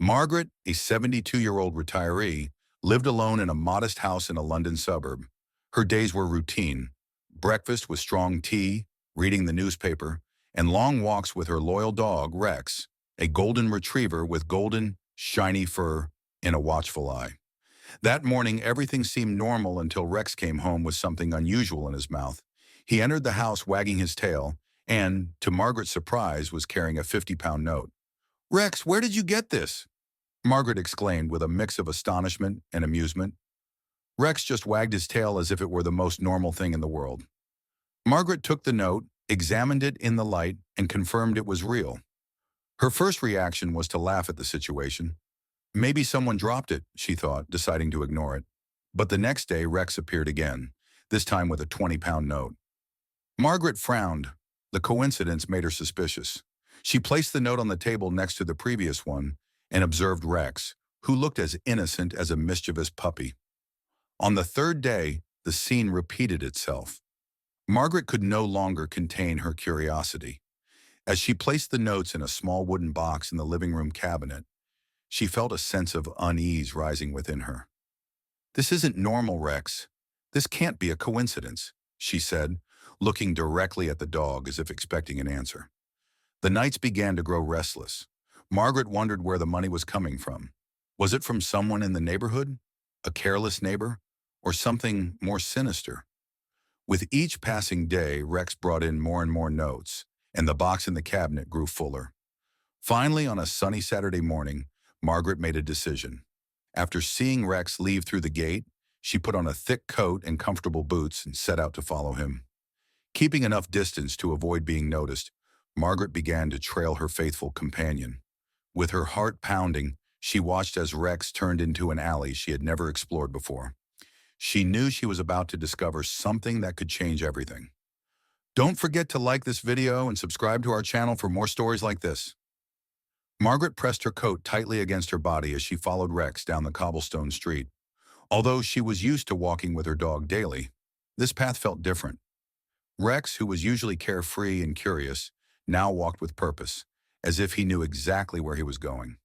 Margaret, a 72-year-old retiree, lived alone in a modest house in a London suburb. Her days were routine: breakfast with strong tea, reading the newspaper, and long walks with her loyal dog, Rex, a golden retriever with golden, shiny fur and a watchful eye. That morning, everything seemed normal until Rex came home with something unusual in his mouth. He entered the house wagging his tail and, to Margaret's surprise, was carrying a 50-pound note. "Rex, where did you get this?" Margaret exclaimed with a mix of astonishment and amusement. Rex just wagged his tail as if it were the most normal thing in the world. Margaret took the note, examined it in the light, and confirmed it was real. Her first reaction was to laugh at the situation. Maybe someone dropped it, she thought, deciding to ignore it. But the next day, Rex appeared again, this time with a 20-pound note. Margaret frowned. The coincidence made her suspicious. She placed the note on the table next to the previous one and observed Rex, who looked as innocent as a mischievous puppy. On the third day, the scene repeated itself. Margaret could no longer contain her curiosity. As she placed the notes in a small wooden box in the living room cabinet, she felt a sense of unease rising within her. "This isn't normal, Rex. This can't be a coincidence," she said, looking directly at the dog as if expecting an answer. The nights began to grow restless. Margaret wondered where the money was coming from. Was it from someone in the neighborhood? A careless neighbor? Or something more sinister? With each passing day, Rex brought in more and more notes, and the box in the cabinet grew fuller. Finally, on a sunny Saturday morning, Margaret made a decision. After seeing Rex leave through the gate, she put on a thick coat and comfortable boots and set out to follow him. Keeping enough distance to avoid being noticed, Margaret began to trail her faithful companion. With her heart pounding, she watched as Rex turned into an alley she had never explored before. She knew she was about to discover something that could change everything. Don't forget to like this video and subscribe to our channel for more stories like this. Margaret pressed her coat tightly against her body as she followed Rex down the cobblestone street. Although she was used to walking with her dog daily, this path felt different. Rex, who was usually carefree and curious, now walked with purpose, as if he knew exactly where he was going.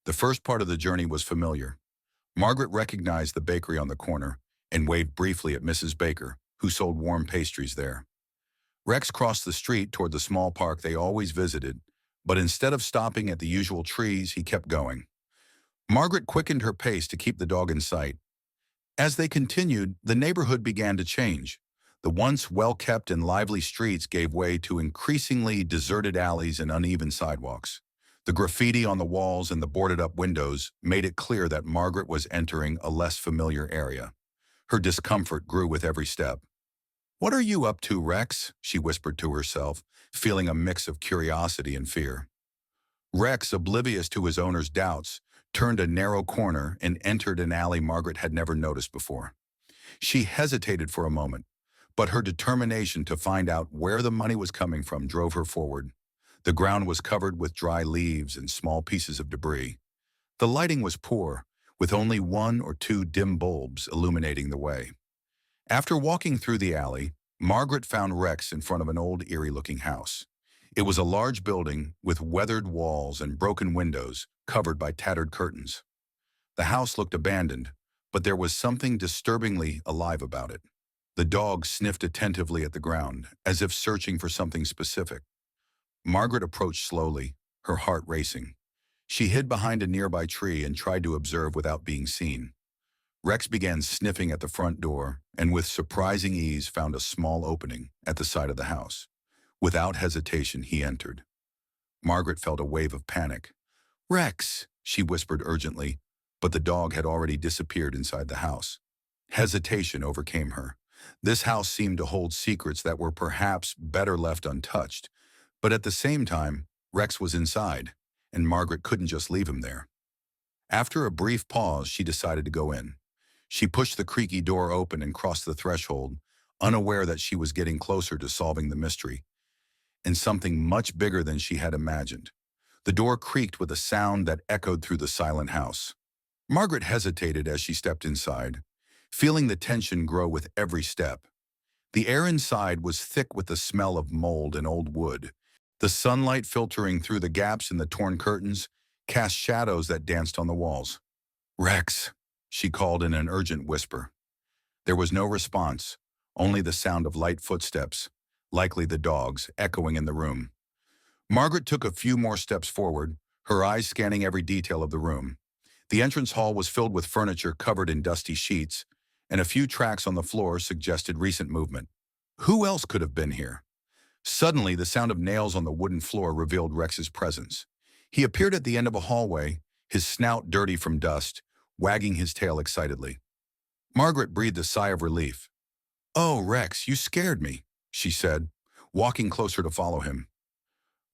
The first part of the journey was familiar. Margaret recognized the bakery on the corner and waved briefly at Mrs. Baker, who sold warm pastries there. Rex crossed the street toward the small park they always visited, but instead of stopping at the usual trees, he kept going. Margaret quickened her pace to keep the dog in sight. As they continued, the neighborhood began to change. The once well-kept and lively streets gave way to increasingly deserted alleys and uneven sidewalks. The graffiti on the walls and the boarded-up windows made it clear that Margaret was entering a less familiar area. Her discomfort grew with every step. "What are you up to, Rex?" she whispered to herself, feeling a mix of curiosity and fear. Rex, oblivious to his owner's doubts, turned a narrow corner and entered an alley Margaret had never noticed before. She hesitated for a moment, but her determination to find out where the money was coming from drove her forward. The ground was covered with dry leaves and small pieces of debris. The lighting was poor, with only one or two dim bulbs illuminating the way. After walking through the alley, Margaret found Rex in front of an old, eerie-looking house. It was a large building with weathered walls and broken windows covered by tattered curtains. The house looked abandoned, but there was something disturbingly alive about it. The dog sniffed attentively at the ground, as if searching for something specific. Margaret approached slowly, her heart racing. She hid behind a nearby tree and tried to observe without being seen. Rex began sniffing at the front door and with surprising ease found a small opening at the side of the house. Without hesitation, he entered. Margaret felt a wave of panic. "Rex," she whispered urgently, but the dog had already disappeared inside the house. Hesitation overcame her. This house seemed to hold secrets that were perhaps better left untouched. But at the same time, Rex was inside, and Margaret couldn't just leave him there. After a brief pause, she decided to go in. She pushed the creaky door open and crossed the threshold, unaware that she was getting closer to solving the mystery, and something much bigger than she had imagined. The door creaked with a sound that echoed through the silent house. Margaret hesitated as she stepped inside, feeling the tension grow with every step. The air inside was thick with the smell of mold and old wood. The sunlight filtering through the gaps in the torn curtains cast shadows that danced on the walls. "Rex," she called in an urgent whisper. There was no response, only the sound of light footsteps, likely the dog's, echoing in the room. Margaret took a few more steps forward, her eyes scanning every detail of the room. The entrance hall was filled with furniture covered in dusty sheets, and a few tracks on the floor suggested recent movement. Who else could have been here? Suddenly, the sound of nails on the wooden floor revealed Rex's presence. He appeared at the end of a hallway, his snout dirty from dust, wagging his tail excitedly. Margaret breathed a sigh of relief. "Oh, Rex, you scared me," she said, walking closer to follow him.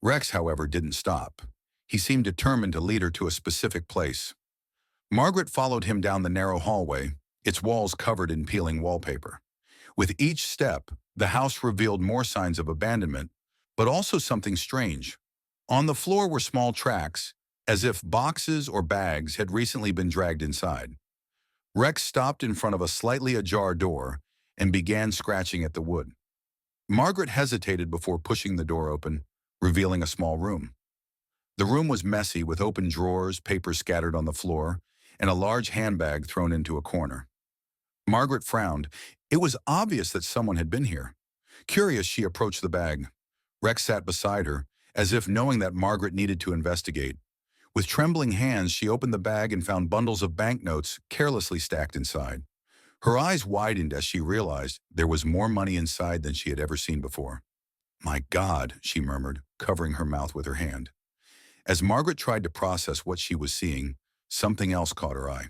Rex, however, didn't stop. He seemed determined to lead her to a specific place. Margaret followed him down the narrow hallway, its walls covered in peeling wallpaper. With each step, the house revealed more signs of abandonment, but also something strange. On the floor were small tracks, as if boxes or bags had recently been dragged inside. Rex stopped in front of a slightly ajar door and began scratching at the wood. Margaret hesitated before pushing the door open, revealing a small room. The room was messy with open drawers, papers scattered on the floor, and a large handbag thrown into a corner. Margaret frowned. It was obvious that someone had been here. Curious, she approached the bag. Rex sat beside her, as if knowing that Margaret needed to investigate. With trembling hands, she opened the bag and found bundles of banknotes carelessly stacked inside. Her eyes widened as she realized there was more money inside than she had ever seen before. "My God," she murmured, covering her mouth with her hand. As Margaret tried to process what she was seeing, something else caught her eye.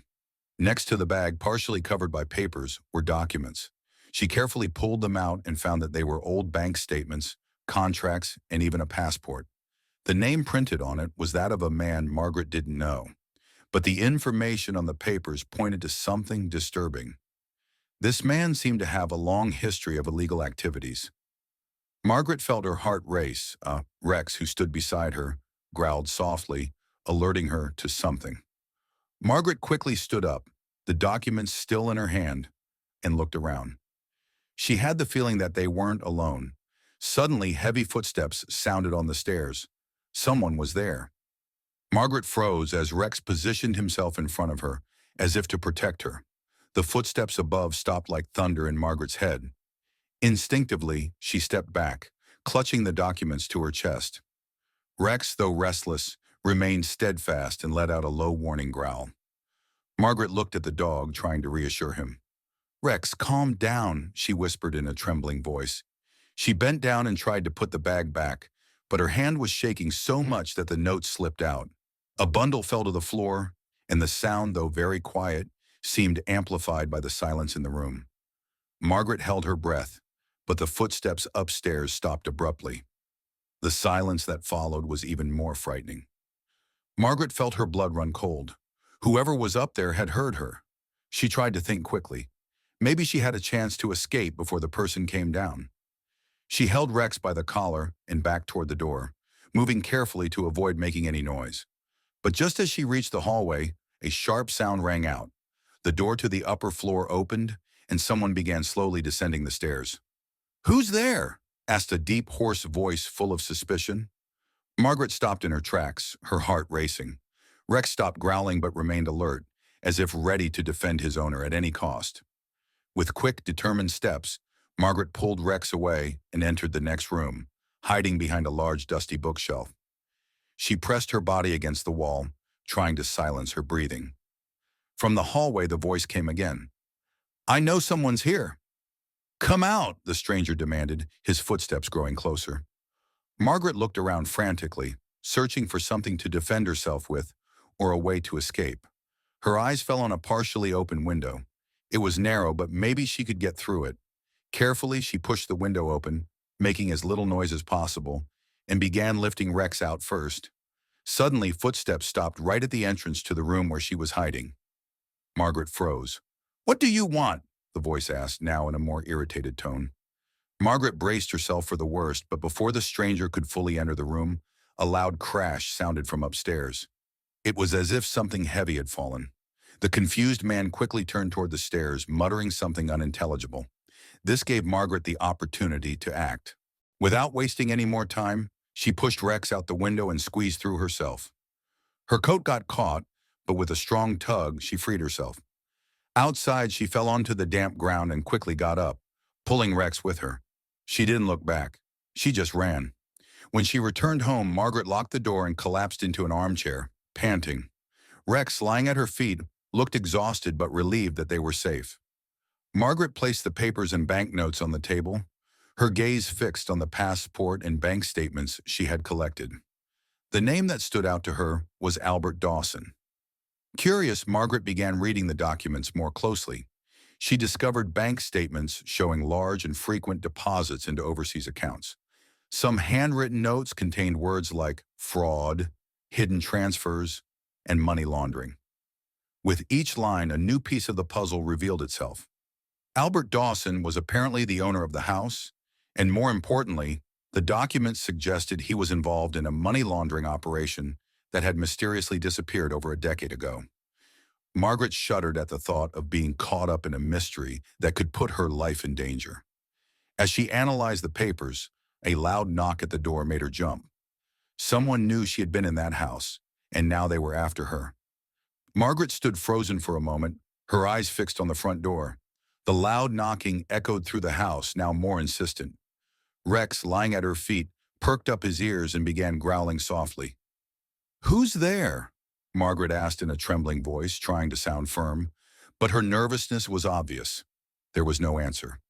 Next to the bag, partially covered by papers, were documents. She carefully pulled them out and found that they were old bank statements, contracts, and even a passport. The name printed on it was that of a man Margaret didn't know, but the information on the papers pointed to something disturbing. This man seemed to have a long history of illegal activities. Margaret felt her heart race. Rex, who stood beside her, growled softly, alerting her to something. Margaret quickly stood up, the documents still in her hand, and looked around. She had the feeling that they weren't alone. Suddenly, heavy footsteps sounded on the stairs. Someone was there. Margaret froze as Rex positioned himself in front of her, as if to protect her. The footsteps above stopped like thunder in Margaret's head. Instinctively, she stepped back, clutching the documents to her chest. Rex, though restless, remained steadfast and let out a low warning growl. Margaret looked at the dog, trying to reassure him. "Rex, calm down," she whispered in a trembling voice. She bent down and tried to put the bag back, but her hand was shaking so much that the notes slipped out. A bundle fell to the floor, and the sound, though very quiet, seemed amplified by the silence in the room. Margaret held her breath, but the footsteps upstairs stopped abruptly. The silence that followed was even more frightening. Margaret felt her blood run cold. Whoever was up there had heard her. She tried to think quickly. Maybe she had a chance to escape before the person came down. She held Rex by the collar and backed toward the door, moving carefully to avoid making any noise. But just as she reached the hallway, a sharp sound rang out. The door to the upper floor opened, and someone began slowly descending the stairs. "Who's there?" asked a deep, hoarse voice full of suspicion. Margaret stopped in her tracks, her heart racing. Rex stopped growling but remained alert, as if ready to defend his owner at any cost. With quick, determined steps, Margaret pulled Rex away and entered the next room, hiding behind a large, dusty bookshelf. She pressed her body against the wall, trying to silence her breathing. From the hallway, the voice came again. "I know someone's here." "Come out," the stranger demanded, his footsteps growing closer. Margaret looked around frantically, searching for something to defend herself with or a way to escape. Her eyes fell on a partially open window. It was narrow, but maybe she could get through it. Carefully, she pushed the window open, making as little noise as possible, and began lifting Rex out first. Suddenly, footsteps stopped right at the entrance to the room where she was hiding. Margaret froze. "What do you want?" the voice asked, now in a more irritated tone. Margaret braced herself for the worst, but before the stranger could fully enter the room, a loud crash sounded from upstairs. It was as if something heavy had fallen. The confused man quickly turned toward the stairs, muttering something unintelligible. This gave Margaret the opportunity to act. Without wasting any more time, she pushed Rex out the window and squeezed through herself. Her coat got caught, but with a strong tug, she freed herself. Outside, she fell onto the damp ground and quickly got up, pulling Rex with her. She didn't look back. She just ran. When she returned home, Margaret locked the door and collapsed into an armchair, panting. Rex, lying at her feet, looked exhausted but relieved that they were safe. Margaret placed the papers and banknotes on the table, her gaze fixed on the passport and bank statements she had collected. The name that stood out to her was Albert Dawson. Curious, Margaret began reading the documents more closely. She discovered bank statements showing large and frequent deposits into overseas accounts. Some handwritten notes contained words like fraud, hidden transfers, and money laundering. With each line, a new piece of the puzzle revealed itself. Albert Dawson was apparently the owner of the house, and more importantly, the documents suggested he was involved in a money laundering operation that had mysteriously disappeared over a decade ago. Margaret shuddered at the thought of being caught up in a mystery that could put her life in danger. As she analyzed the papers, a loud knock at the door made her jump. Someone knew she had been in that house, and now they were after her. Margaret stood frozen for a moment, her eyes fixed on the front door. The loud knocking echoed through the house, now more insistent. Rex, lying at her feet, perked up his ears and began growling softly. "Who's there?" Margaret asked in a trembling voice, trying to sound firm, but her nervousness was obvious. There was no answer.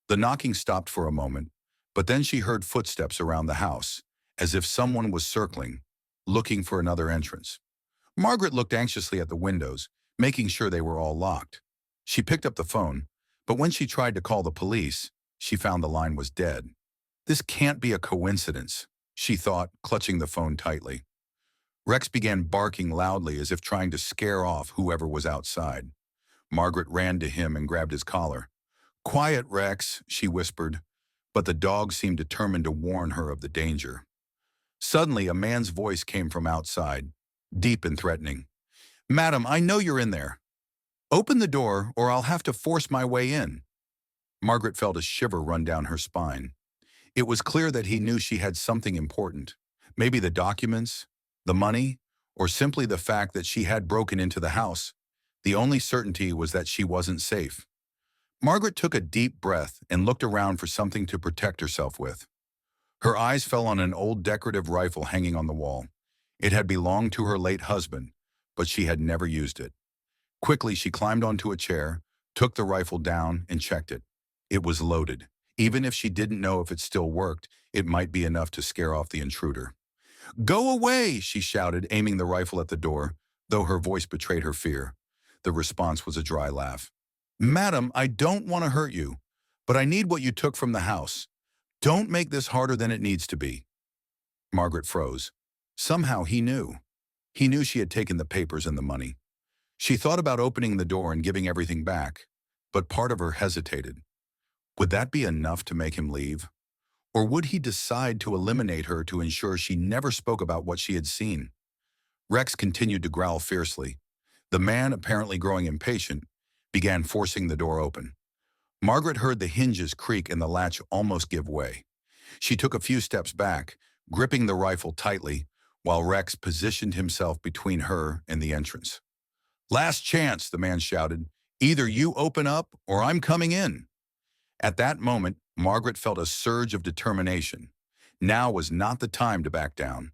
The knocking stopped for a moment, but then she heard footsteps around the house, as if someone was circling, looking for another entrance. Margaret looked anxiously at the windows, making sure they were all locked. She picked up the phone, but when she tried to call the police, she found the line was dead. This can't be a coincidence, she thought, clutching the phone tightly. Rex began barking loudly as if trying to scare off whoever was outside. Margaret ran to him and grabbed his collar. "Quiet, Rex," she whispered, but the dog seemed determined to warn her of the danger. Suddenly, a man's voice came from outside, deep and threatening. "Madam, I know you're in there. Open the door or I'll have to force my way in." Margaret felt a shiver run down her spine. It was clear that he knew she had something important, maybe the documents, the money, or simply the fact that she had broken into the house. The only certainty was that she wasn't safe. Margaret took a deep breath and looked around for something to protect herself with. Her eyes fell on an old decorative rifle hanging on the wall. It had belonged to her late husband, but she had never used it. Quickly, she climbed onto a chair, took the rifle down, and checked it. It was loaded. Even if she didn't know if it still worked, it might be enough to scare off the intruder. "Go away!" she shouted, aiming the rifle at the door, though her voice betrayed her fear. The response was a dry laugh. "Madam, I don't want to hurt you, but I need what you took from the house. Don't make this harder than it needs to be." Margaret froze. Somehow he knew. He knew she had taken the papers and the money. She thought about opening the door and giving everything back, but part of her hesitated. Would that be enough to make him leave? Or would he decide to eliminate her to ensure she never spoke about what she had seen? Rex continued to growl fiercely. The man, apparently growing impatient, began forcing the door open. Margaret heard the hinges creak and the latch almost give way. She took a few steps back, gripping the rifle tightly, while Rex positioned himself between her and the entrance. "Last chance," the man shouted. "Either you open up or I'm coming in." At that moment, Margaret felt a surge of determination. Now was not the time to back down.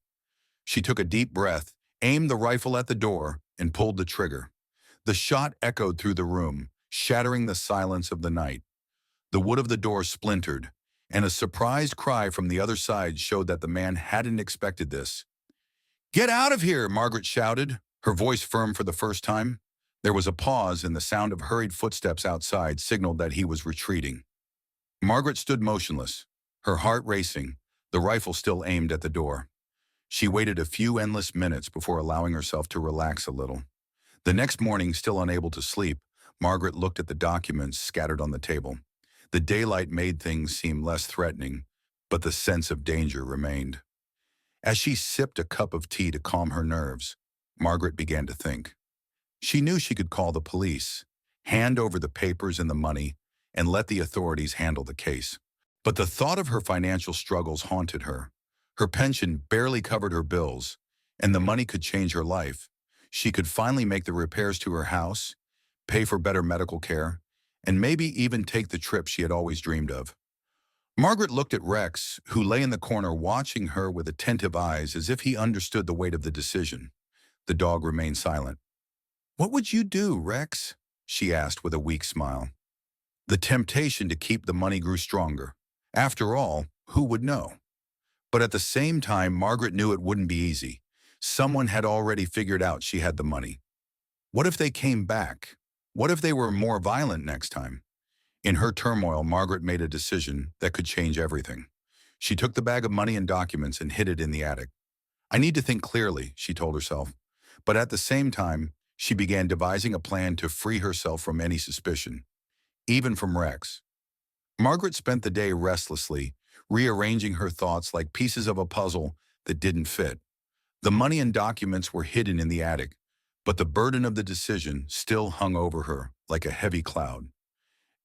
She took a deep breath, aimed the rifle at the door, and pulled the trigger. The shot echoed through the room, shattering the silence of the night. The wood of the door splintered, and a surprised cry from the other side showed that the man hadn't expected this. "Get out of here!" Margaret shouted, her voice firm for the first time. There was a pause, and the sound of hurried footsteps outside signaled that he was retreating. Margaret stood motionless, her heart racing, the rifle still aimed at the door. She waited a few endless minutes before allowing herself to relax a little. The next morning, still unable to sleep, Margaret looked at the documents scattered on the table. The daylight made things seem less threatening, but the sense of danger remained. As she sipped a cup of tea to calm her nerves, Margaret began to think. She knew she could call the police, hand over the papers and the money, and let the authorities handle the case. But the thought of her financial struggles haunted her. Her pension barely covered her bills, and the money could change her life. She could finally make the repairs to her house, pay for better medical care, and maybe even take the trip she had always dreamed of. Margaret looked at Rex, who lay in the corner watching her with attentive eyes as if he understood the weight of the decision. The dog remained silent. "What would you do, Rex?" she asked with a weak smile. The temptation to keep the money grew stronger. After all, who would know? But at the same time, Margaret knew it wouldn't be easy. Someone had already figured out she had the money. What if they came back? What if they were more violent next time? In her turmoil, Margaret made a decision that could change everything. She took the bag of money and documents and hid it in the attic. "I need to think clearly," she told herself. But at the same time, she began devising a plan to free herself from any suspicion, even from Rex. Margaret spent the day restlessly, rearranging her thoughts like pieces of a puzzle that didn't fit. The money and documents were hidden in the attic, but the burden of the decision still hung over her like a heavy cloud.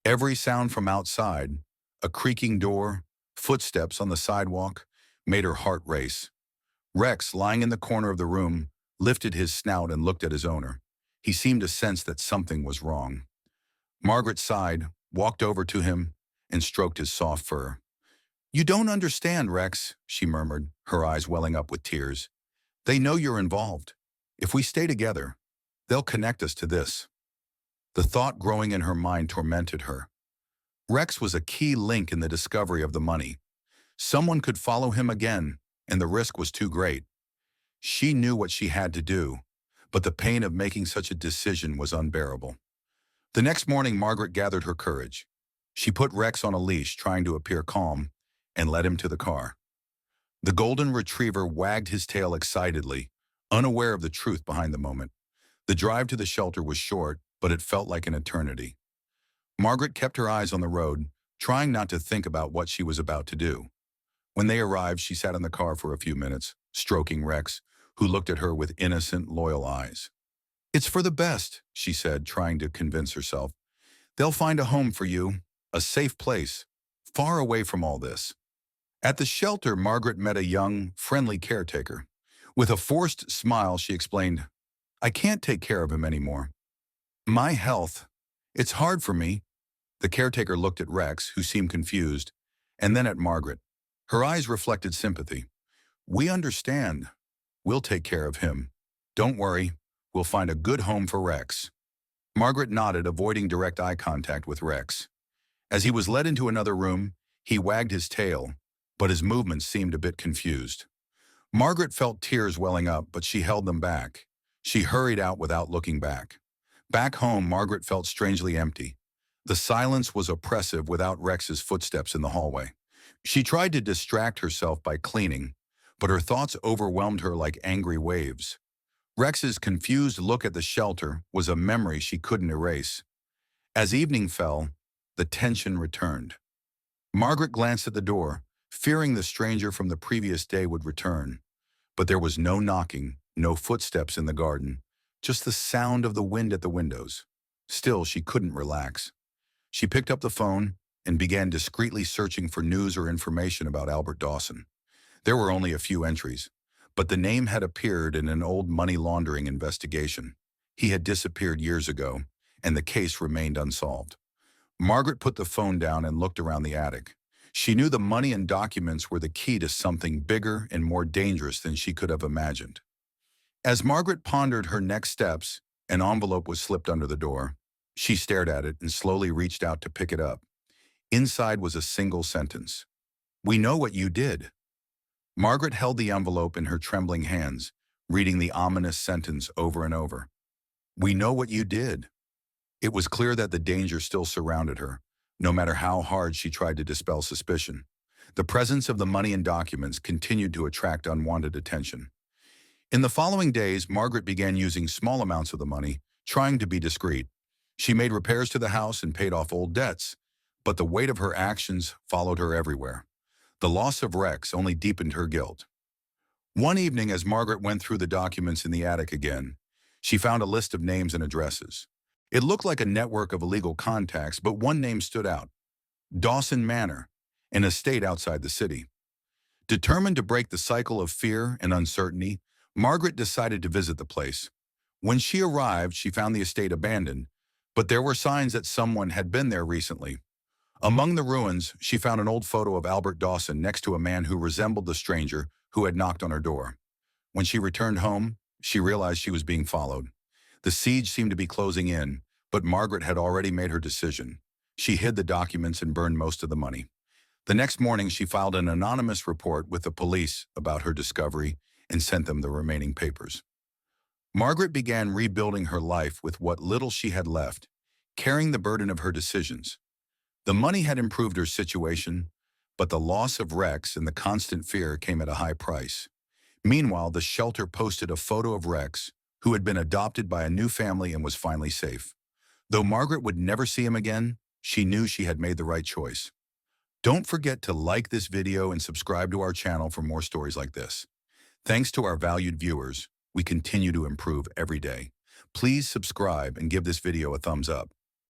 Every sound from outside, a creaking door, footsteps on the sidewalk, made her heart race. Rex, lying in the corner of the room, lifted his snout and looked at his owner. He seemed to sense that something was wrong. Margaret sighed, walked over to him, and stroked his soft fur. "You don't understand, Rex," she murmured, her eyes welling up with tears. "They know you're involved. If we stay together, they'll connect us to this." The thought growing in her mind tormented her. Rex was a key link in the discovery of the money. Someone could follow him again, and the risk was too great. She knew what she had to do, but the pain of making such a decision was unbearable. The next morning, Margaret gathered her courage. She put Rex on a leash, trying to appear calm, and led him to the car. The golden retriever wagged his tail excitedly, unaware of the truth behind the moment. The drive to the shelter was short, but it felt like an eternity. Margaret kept her eyes on the road, trying not to think about what she was about to do. When they arrived, she sat in the car for a few minutes, stroking Rex, who looked at her with innocent, loyal eyes. "It's for the best," she said, trying to convince herself. "They'll find a home for you, a safe place, far away from all this." At the shelter, Margaret met a young, friendly caretaker. With a forced smile, she explained, "I can't take care of him anymore. My health. It's hard for me." The caretaker looked at Rex, who seemed confused, and then at Margaret. Her eyes reflected sympathy. "We understand. We'll take care of him. Don't worry, we'll find a good home for Rex." Margaret nodded, avoiding direct eye contact with Rex. As he was led into another room, he wagged his tail, but his movements seemed a bit confused. Margaret felt tears welling up, but she held them back. She hurried out without looking back. Back home, Margaret felt strangely empty. The silence was oppressive without Rex's footsteps in the hallway. She tried to distract herself by cleaning, but her thoughts overwhelmed her like angry waves. Rex's confused look at the shelter was a memory she couldn't erase. As evening fell, the tension returned. Margaret glanced at the door, fearing the stranger from the previous day would return. But there was no knocking, no footsteps in the garden, just the sound of the wind at the windows. Still, she couldn't relax. She picked up the phone and began discreetly searching for news or information about Albert Dawson. There were only a few entries, but the name had appeared in an old money laundering investigation. He had disappeared years ago, and the case remained unsolved. Margaret put the phone down and looked around the attic. She knew the money and documents were the key to something bigger and more dangerous than she could have imagined. As Margaret pondered her next steps, an envelope was slipped under the door. She stared at it and slowly reached out to pick it up. Inside was a single sentence. "We know what you did." Margaret held the envelope in her trembling hands, reading the ominous sentence over and over. "We know what you did." It was clear that the danger still surrounded her, no matter how hard she tried to dispel suspicion. The presence of the money and documents continued to attract unwanted attention. In the following days, Margaret began using small amounts of the money, trying to be discreet. She made repairs to the house and paid off old debts, but the weight of her actions followed her everywhere. The loss of Rex only deepened her guilt. One evening, as Margaret went through the documents in the attic again, she found a list of names and addresses. It looked like a network of illegal contacts, but one name stood out: Dawson Manor, an estate outside the city. Determined to break the cycle of fear and uncertainty, Margaret decided to visit the place. When she arrived, she found the estate abandoned, but there were signs that someone had been there recently. Among the ruins, she found an old photo of Albert Dawson next to a man who resembled the stranger who had knocked on her door. When she returned home, she realized she was being followed. The siege seemed to be closing in, but Margaret had already made her decision. She hid the documents and burned most of the money. The next morning, she filed an anonymous report with the police about her discovery and sent them the remaining papers. Margaret began rebuilding her life with what little she had left, carrying the burden of her decisions. The money had improved her situation, but the loss of Rex and the constant fear came at a high price. Meanwhile, the shelter posted a photo of Rex, who had been adopted by a new family and was finally safe. Though Margaret would never see him again, she knew she had made the right choice. Don't forget to like this video and subscribe to our channel for more stories like this. Thanks to our valued viewers, we continue to improve every day. Please subscribe and give this video a thumbs up.